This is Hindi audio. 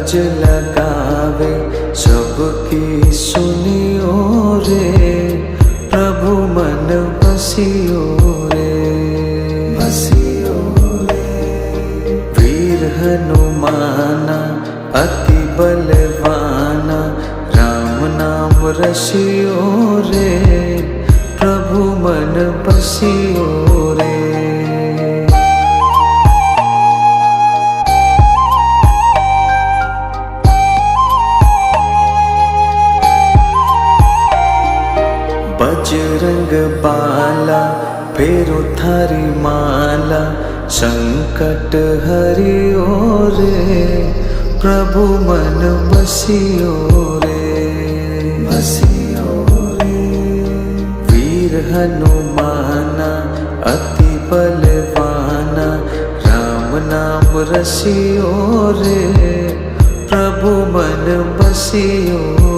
अरज लगावे सबकी सुनियो रे, प्रभु मन बसियो रे, बसियो रे। वीर हनुमाना अति बलवाना, राम नाम रसियो रे, प्रभु मन बसियो रे। बजरंग बाला फेरो थारी माला, संकट हरियो रे, प्रभु मन बसियो रे, बसियो रे। वीर हनुमाना अति बलवाना, राम नाम रसियो रे, प्रभु मन बसियो